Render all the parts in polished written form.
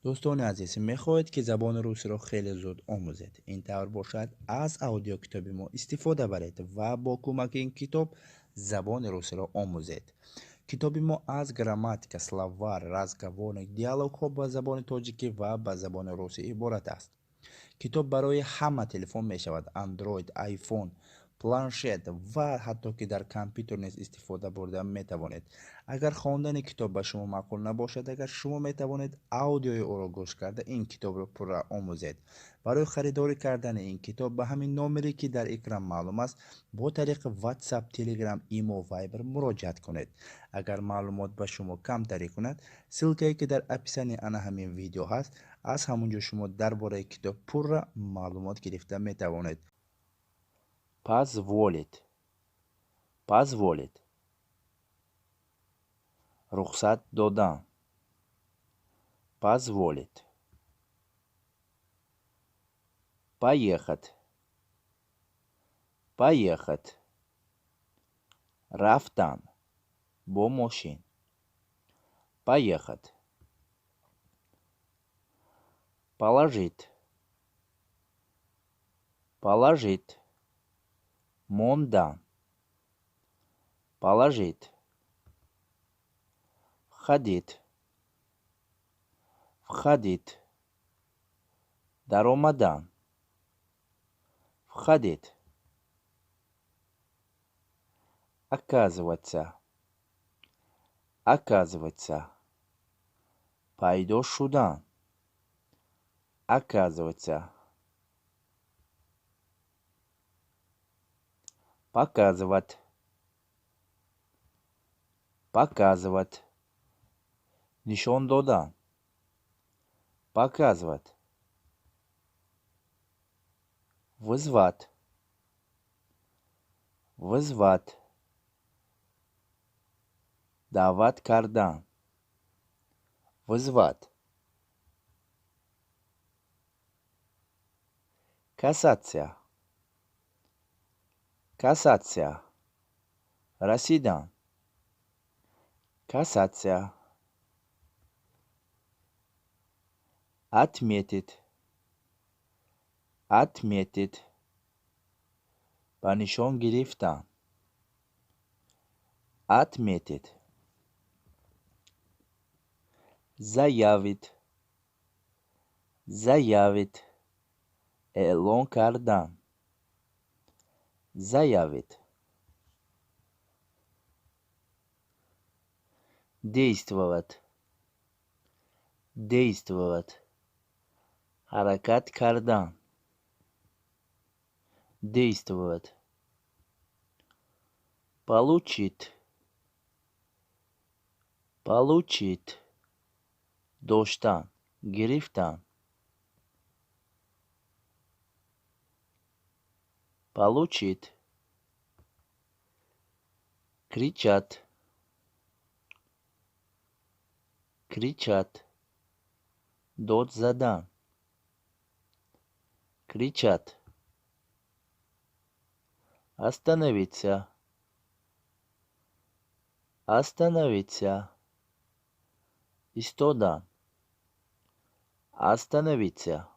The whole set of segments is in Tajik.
دوستان عزیز، میخواهید که زبان روسی را خیلی زود آموزید. این طور باشد از آدیو کتاب ما استفاده برید و با کمک این کتاب زبان روسی را آموزید. کتاب ما از گراماتیک، словарь، разговорник، دیالوگ ها با زبان تاجیکی و با زبان روسی عبارت است. کتاب برای همه تلفن می شود: اندروید، آیفون، پلانشت و حتی که در کامپیوتر نیز استفاده برده می توانید. اگر خواندن کتاب به شما معقول نباشد، اگر شما می توانید اودیوی او را گوش کرده این کتاب را پر آموزید. برای خریداری کردن این کتاب به همین نامری که در اکران معلوم است با طریق واتساپ، تلگرام، ایمو، وایبر مراجعت کنید. اگر معلومات به شما کم تری کند، سلکه که در اپیسانی آن همین ویدیو هست از همونجا شما درباره کتاب پر معلومات گرفته می توانید. позволит позволит رخصت دادن позволит поехать поехать رفتن با ماشین поехать положить положить мондан положить входить входить даромадан входить оказываться оказывается пайдо шудан оказывается показывать показывать нишон додан показывать вызвать вызвать давать кардан вызвать касаться касаться расидан касаться отметить отметить ба нишон гирифтан отметить заявить заявить эълон кардан заявить действовать действовать ҳаракат кардан действовать получить получить доштан гирифтан получить кричат кричат дод задан кричат остановиться остановиться истодан остановиться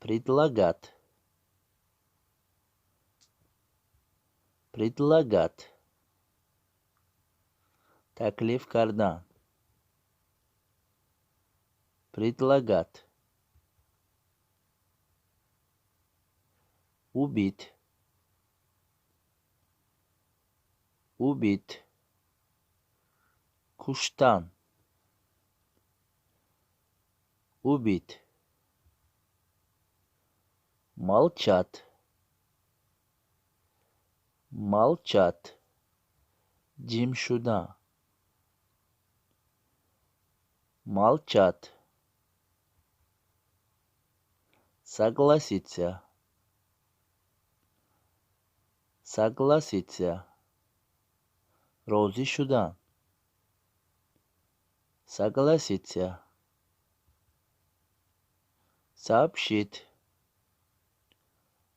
предлагать предлагать таклиф кардан предлагать убить убить куштан убить молчат молчат ҷим шудан молчат согласиться согласиться розӣ шудан согласиться сообщить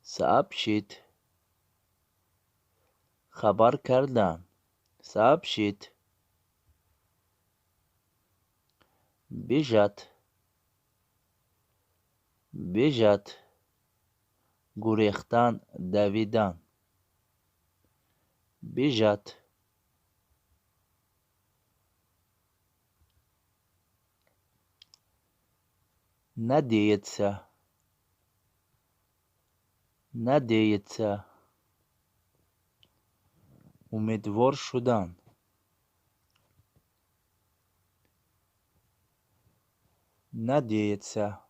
сообщить хабар кардан сообщить бежать, бежать, гурехтан, давидан, бежать, надеяться, надеяться, умедвор шудан, надеяться,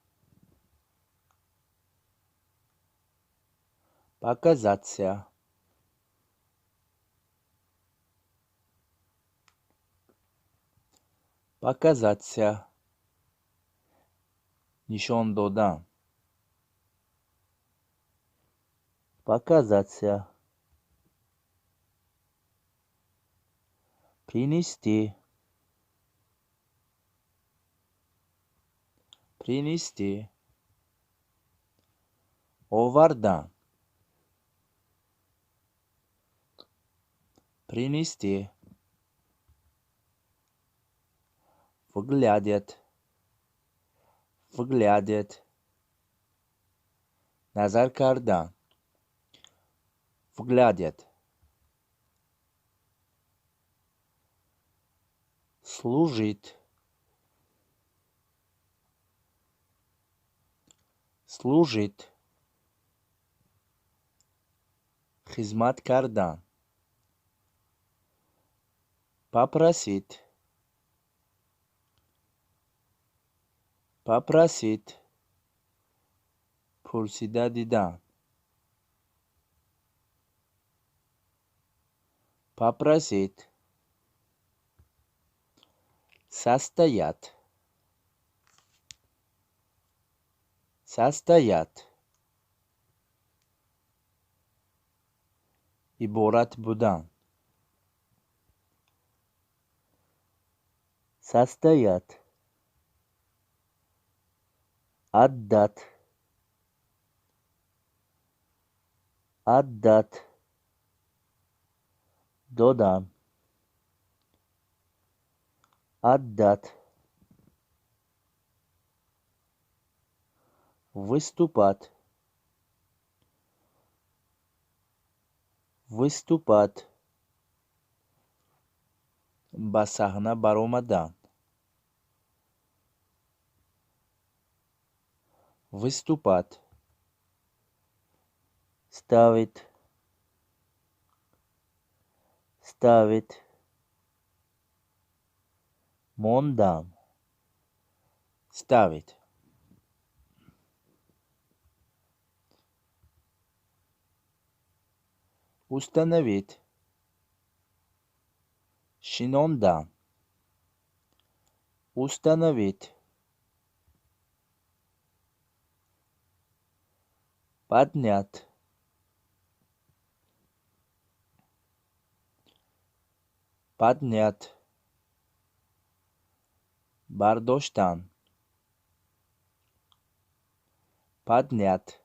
показаться, показаться, нишон додан, показаться, принести, принести, овардан, принести, выглядит, выглядит, назар кардан, выглядит, служит, служит, хизмат кардан, попросить, попросить, пурсида дидан, попросить, состоять, состоять, иборат будан, состоять, отдать, отдать, додан, отдать, выступать, выступать, ба саҳна баромадан, выступать, ставить, ставить, мондан, ставить, установить, шинондан, установить, поднять, поднять, бардоштан, поднять,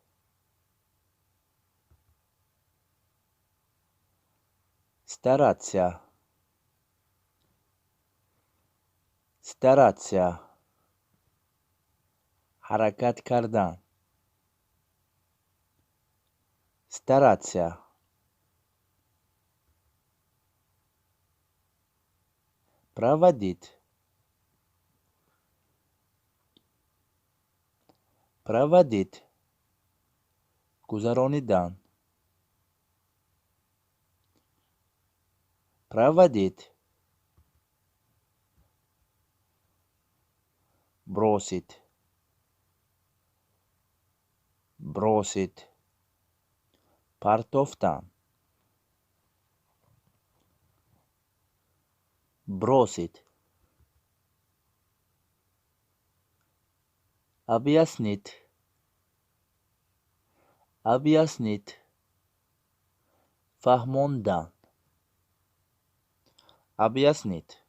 стараться, стараться, ҳаракат кардан, стараться, проводить, проводить, гузаронидан, проводить, бросить, бросить, партофтан, бросить, объяснить, объяснить, фаҳмондан, объяснить,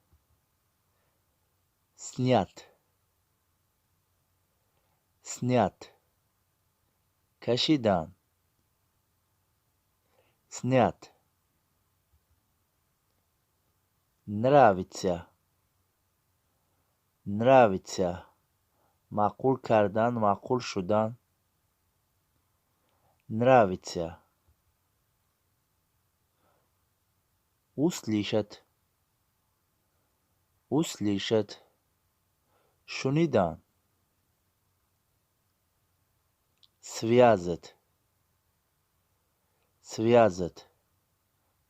снять, снять, кашидан, снять, нравится, Нравится. معقول کردن، معقول شدن. Нравится. услышать. услышать. شنیدن. связать. связать.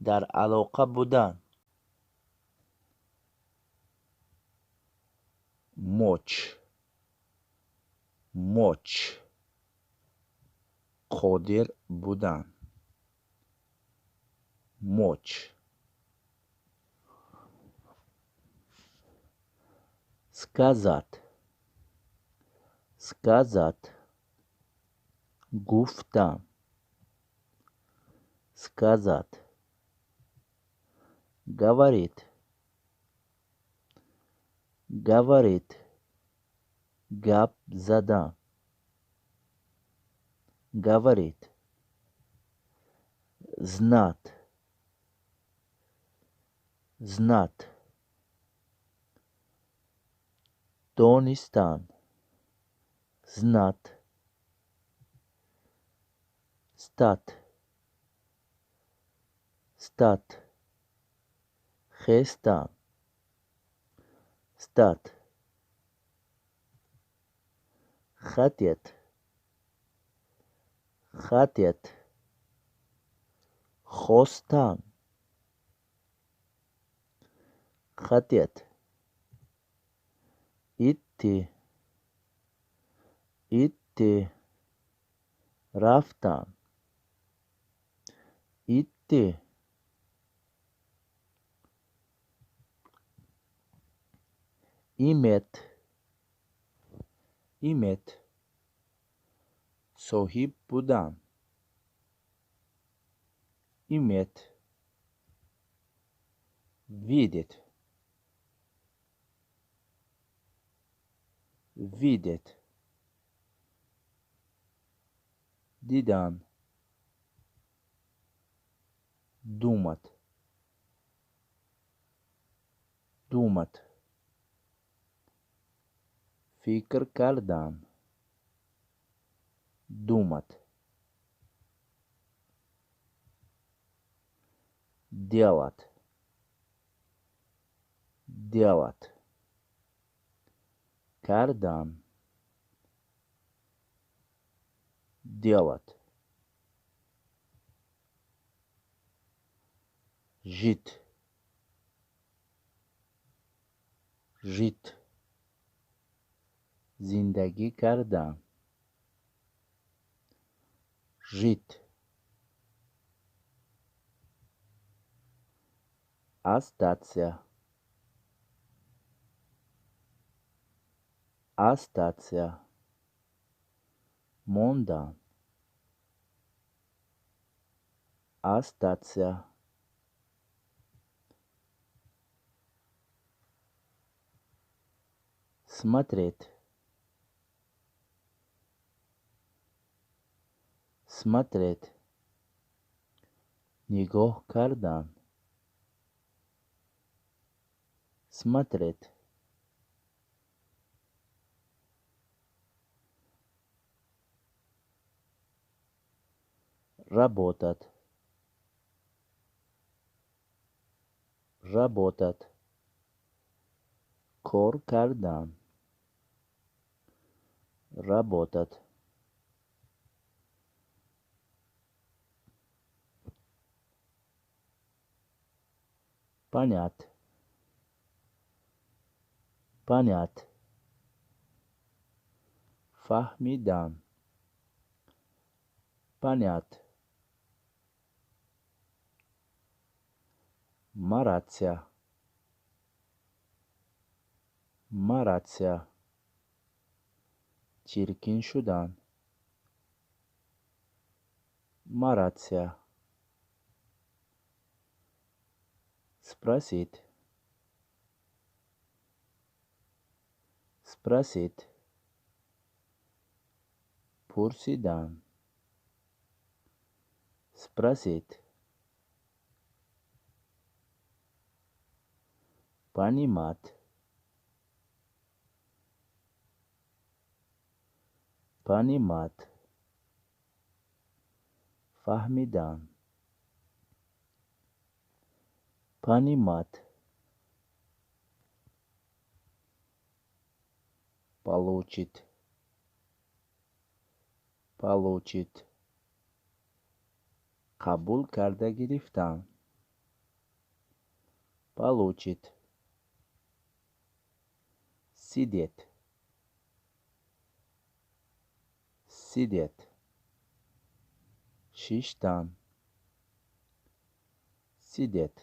در علاقه بودن. مچ. مچ. قادر بودن. مچ. сказать. сказать. گفتن. сказать. говорит. говорит. гап زدن. говорит. знать. знать. دانستن. знать. стать. стать. خستن. стать. хотеть. хотеть. خواستن. хотеть. идти. идти. رفتن. идти. иметь. иметь. صاحب بودن. иметь. видеть. видеть. دیدن. думать. думать. فکر کردن. думать. делать. делать. کردن. делать. жить. жить. زندگی کردن. жить. остаться. остаться. موندن. остаться. смотреть. смотреть. نگاه کردن. смотреть. работать. работать. کار کردن. работать. понять. понять. فهمیدن. понять. мараться. мараться. چرکین شدن. мараться. спросить. спросить. پرسیدن. спросить. понимать. понимать, فهمیدن، понимать, получить, получить, قبول کرده گرفتن، получить, сидеть, сидеть, шиштан, сидеть,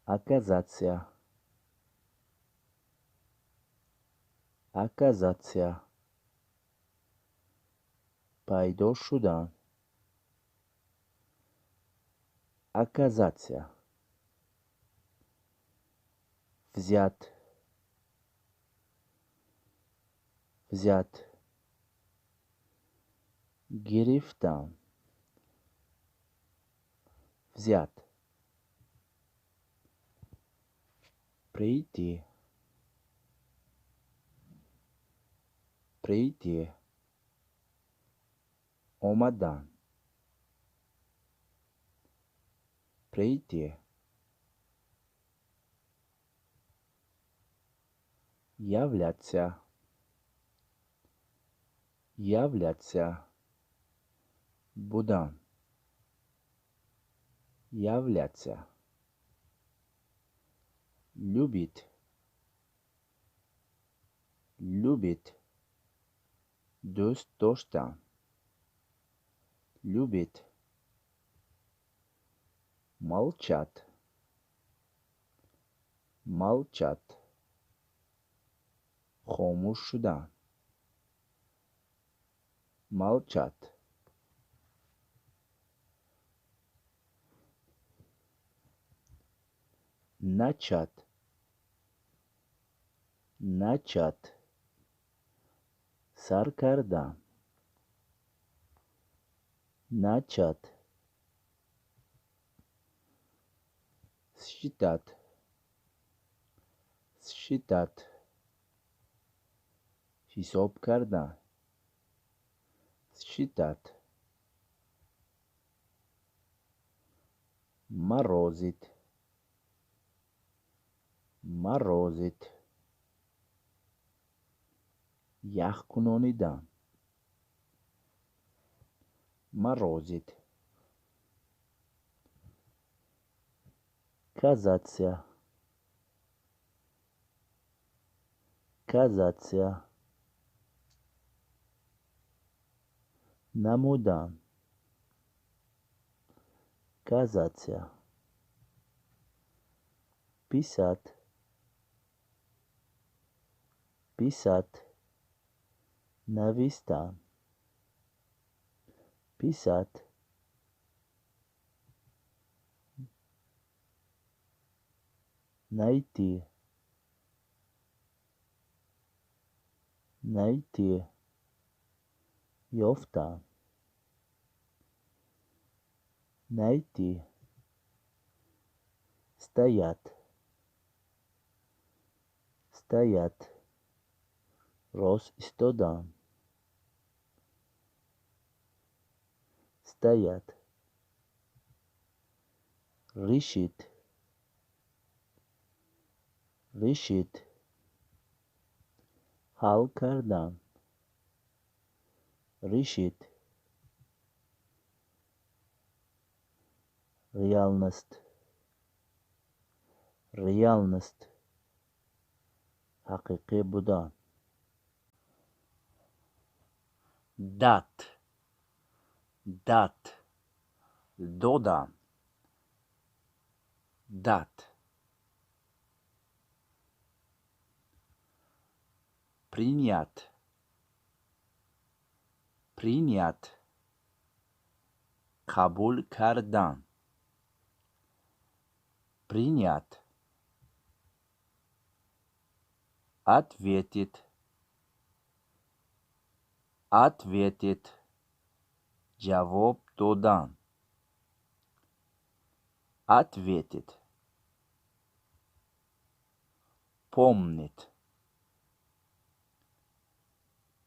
оказаться, оказаться, пайдо шудан, оказаться, взять, взять, گرفتن، взять, прийти, прийти, омадан, прийти, являться, являться, будан, являться, любить, любить, دوست داشتن, любить, молчать, молчать, خاموش شدن, молчать, начать, начать, سر کردن, начать, считать, считать, حساب کردن, считать, морозить, морозить, یخ کنانیدن, морозить, казаться, казаться, نمودن, казаться, писать, писать, نوشتن, писать, найти, найти, یافتن, найти, стоять, стоять, راست ایستادن, стоять, решить, решить, حل کردن, решить, реальность, реальность, حقیقی بودن, دات, دات, دادن, دات, принять, принять, قبول کردن, принять, ответить, ответить, جواب دادن, ответить, помнить,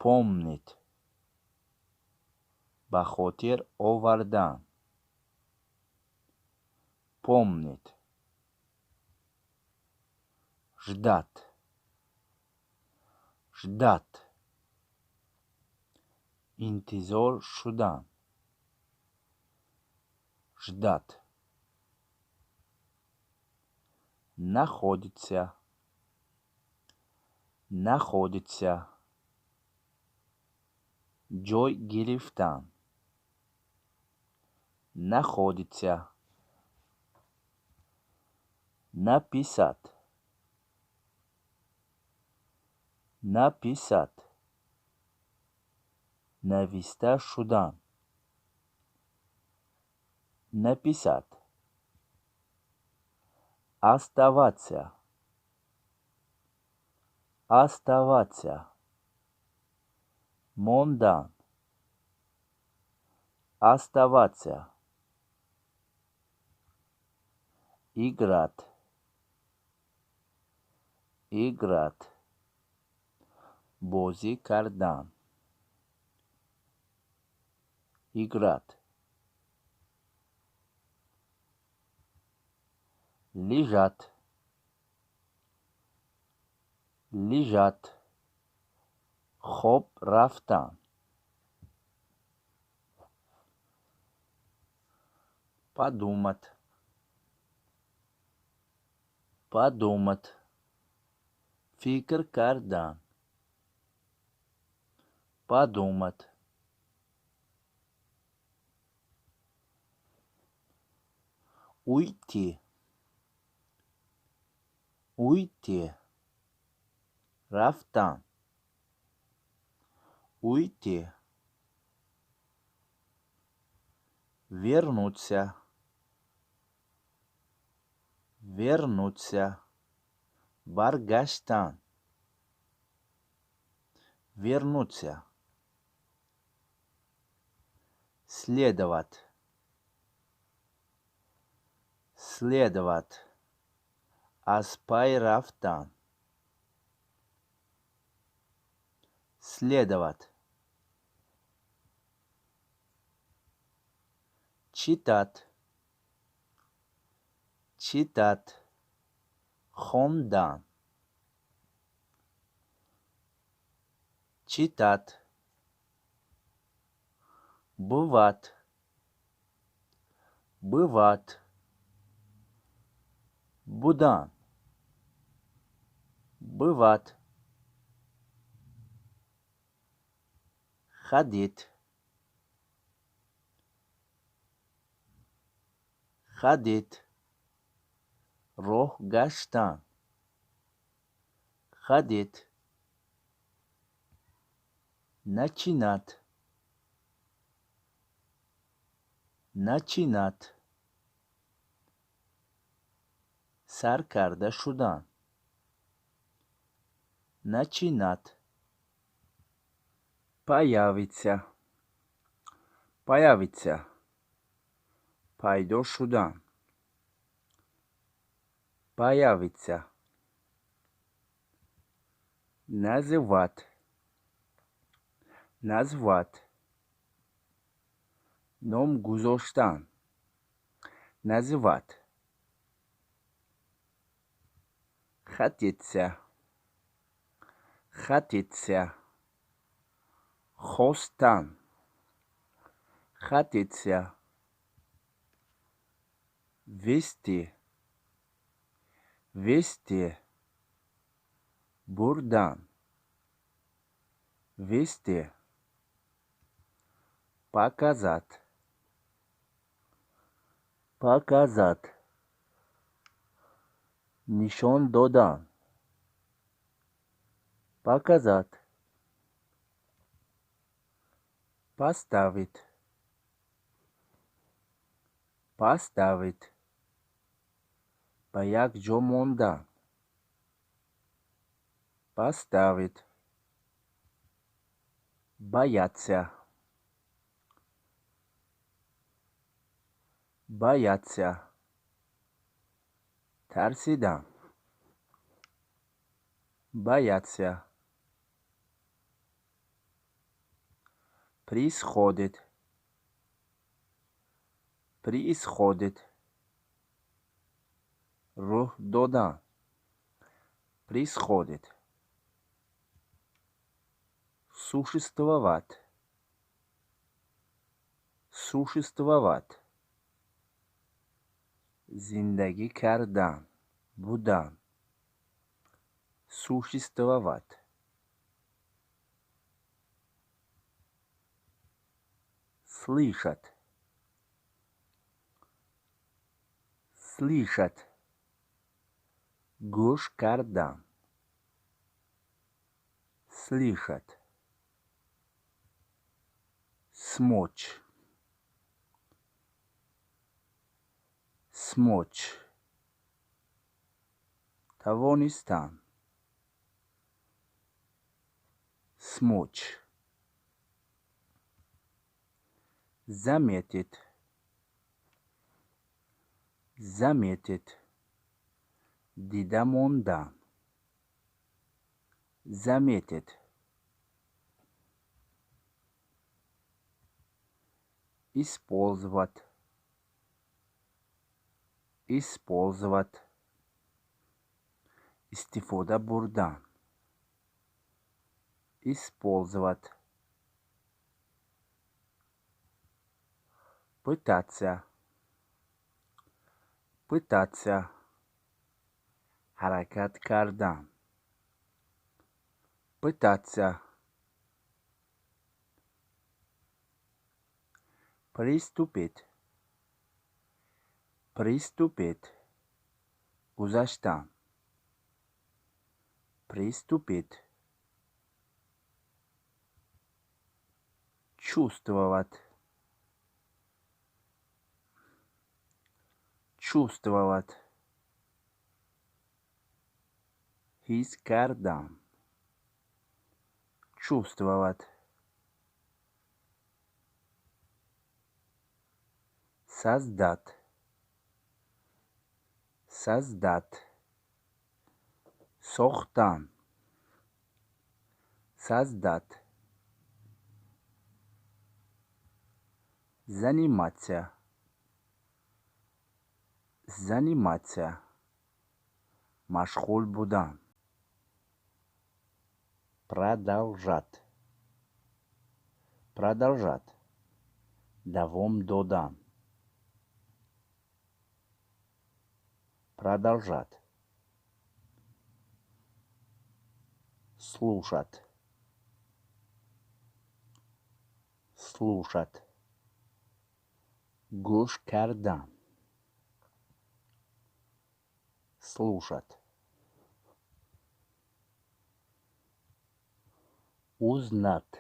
помнить ба хотир овардан помнить ждать ждать интизор шудан ждать находится находится ҷой гирифтан находится написать написать нависта шудан написать оставаться оставаться мондан оставаться играть играть бозӣ кардан играть лежать лежать хоб рафтан подумать подумать фикр кардан подумать уйти уйти рафтан уйти вернуться вернуться баргаштан вернуться следовать следовать аз пай рафтан следовать читать читать хондан читать бывать бывать будан бывать ходить ходить роҳ гаштан ходить начинать начинать сар карда шудан начинать появиться появиться пайдо шудан появиться называть назвать ном гузоштан называть хотеться хотеться хостан хотеться вести вести бурдан вести показать показать нишон додан показать поставить поставить ба як ҷо мондан поставить бояться бояться тарсидан бояться происходит, происходит, рух додан, происходит, существовать, существовать, زندگی کردن بودن существовать слышать слышать گوش کردن слышать смочь смочь توانستن смочь заметить заметить دیده موندن заметить использовать использовать استفاده بردن использовать пытаться пытаться حرکت کردن пытаться приступить приступить گذشتن приступить чувствовать чувствовать حس کردن чувствовать создать создать ساختن создать заниматься заниматься مشغول بودن продолжать продолжать دوام دادن продолжать слушать слушать گوش کردن слушать узнать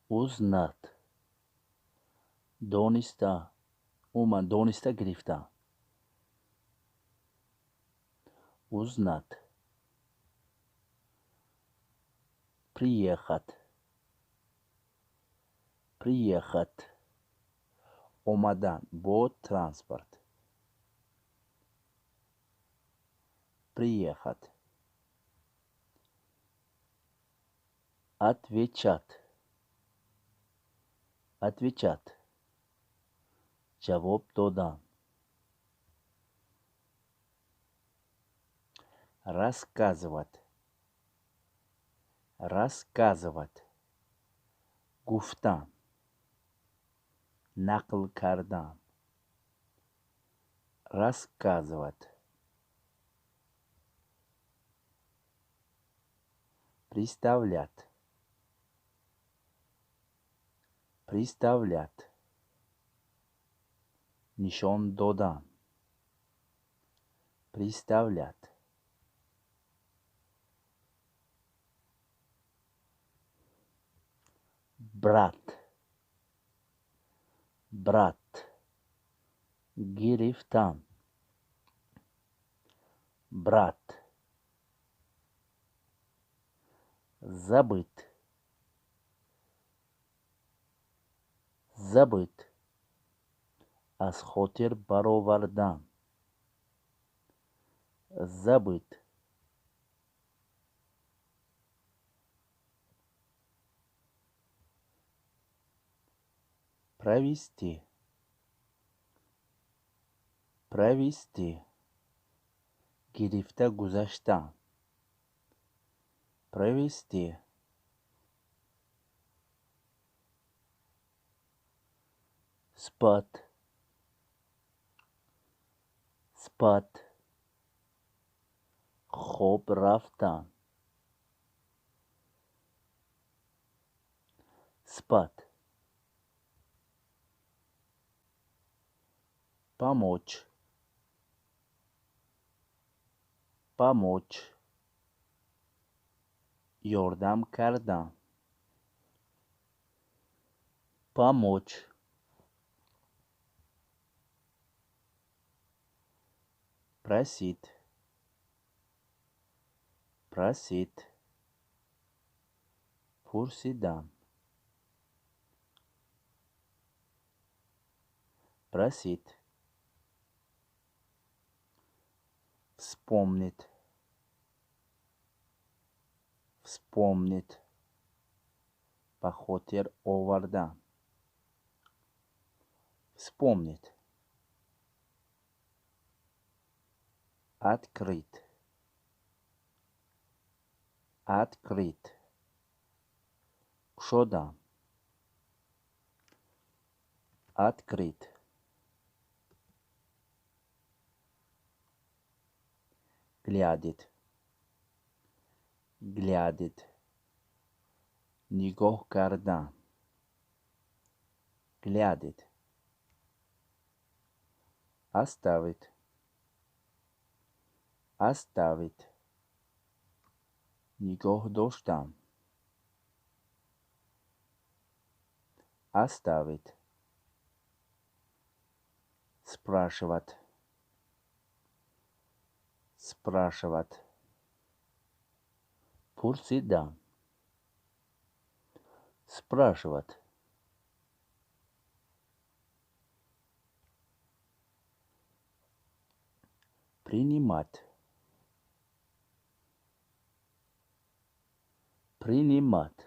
узнать دانسته من دانسته گرفتم узнать приехать приехать آمدن با ترانسپورت приехать отвечать отвечать جواب دادن рассказывать рассказывать گفتن نقل کردن рассказывать представлять представлять نشان دادن представлять брат брат گرفتن брат забыть забыть از خاطر برآوردن забыть провести, провести, گرفته گذشتن، провести, спать, спать, خواب رفتن، спать, помочь, помочь, یاردم کردن، помочь, просить, просить, پرسیدن، просить, вспомнить, вспомнить, به خاطر آوردن، вспомнить, открыть, открыть, گشودن، открыть, глядеть, глядеть, نگاه کردن، глядеть, оставить, оставить, نگاه داشتن، оставить, спрашивать, спрашивать, پرسیدن، спрашивать, принимать, принимать,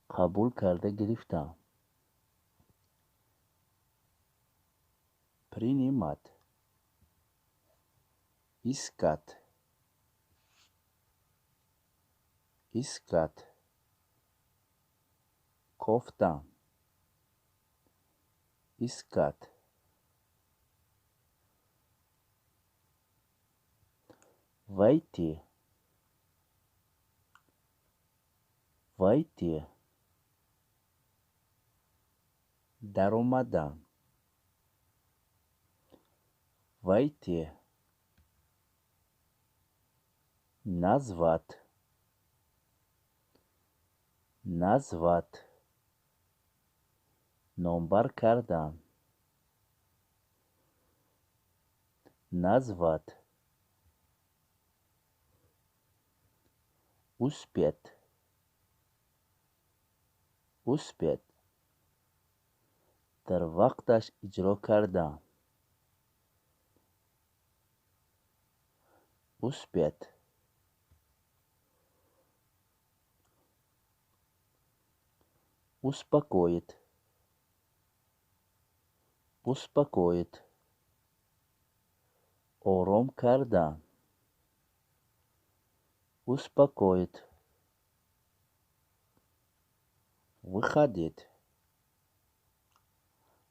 قبول کرده گرفتن، принимать, искать, искать, گفتن، искать, войти, войти, در اومدن، войти, назвать, назвать, نامبر کردن، назвать, успеть, успеть, در وقتش اجرا کردن، успеть, успокоить, успокоить, آرام کردن، успокоить, выходить,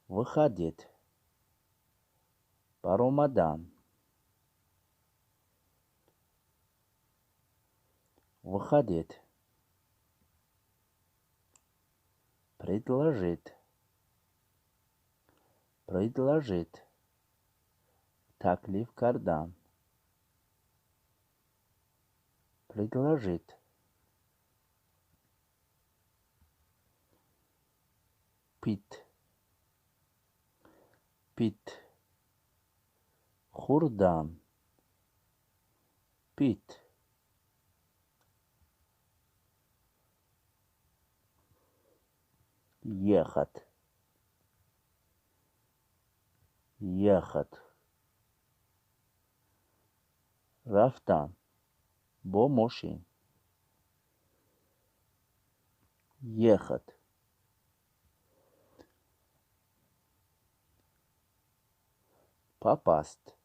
выходить, برآمدن، выходить, предложить, предложить, تکلیف کردن، предложить, пить, пить, خوردن، пить, ехать, ехать, رفتن، با ماشین، ехать, попасть,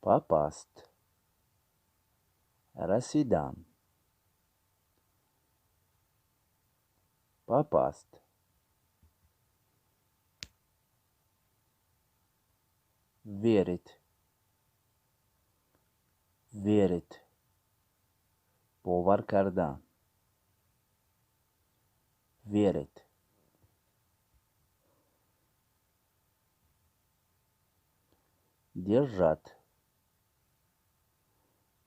попасть, رسیدن، попасть, верить, верить, باور کردن، верить, держать,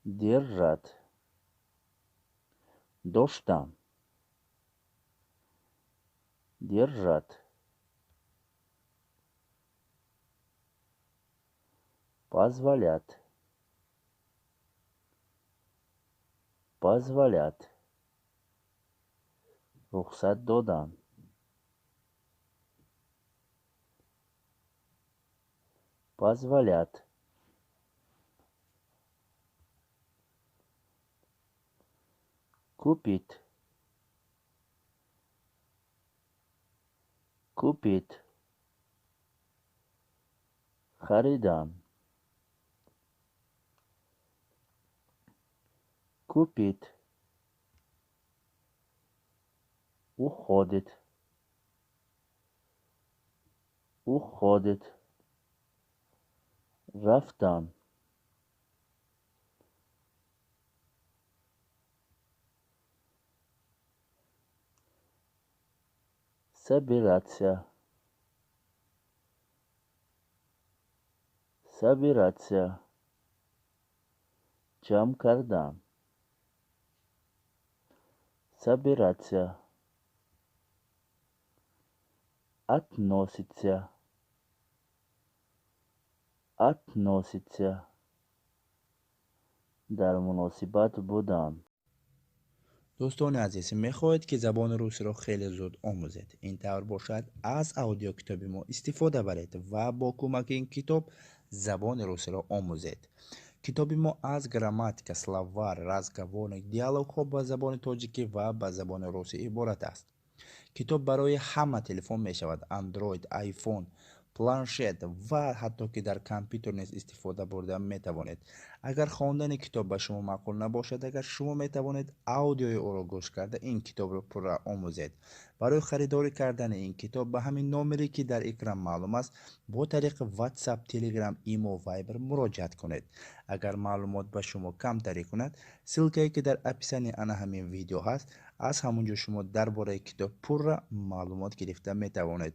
держать, داشتن، держать, позволять, позволять, رخصت دادن، позволять, купить, купить, خریدن، купить, уходит, уходит, رفتن، собираться, собираться, جمع کردن، собираться, относиться, относиться, در مناسبت بودن. دوستان عزیز، میخواهید که زبان روسی را خیلی زود آموزید، این طور باشد از اودیو کتاب ما استفاده برید و با کمک این کتاب زبان روسی را آموزید. کتاب ما از گراماتیک، словарь، разговорник، دیالوگ ها با زبان تاجیکی و با زبان روسی عبارت است. کتاب برای همه تلفن می شود، اندروید، آیفون، پلانشت و حتی که در کامپیوتر نیز استفاده برده می توانید. اگر خواندن کتاب به شما معقول نباشد، اگر شما می توانید اودیوی او را گوش کرده این کتاب را پر آموزید. برای خریداری کردن این کتاب به همین نمره که در اکران معلوم است با طریق واتساپ، تلگرام، ایمو و وایبر مراجعت کنید. اگر معلومات به شما کم تری کند، سلکه که در اپیسانی انا همین ویدیو هست از همونجا شما درباره کتاب پر معلومات گرفته می توانید.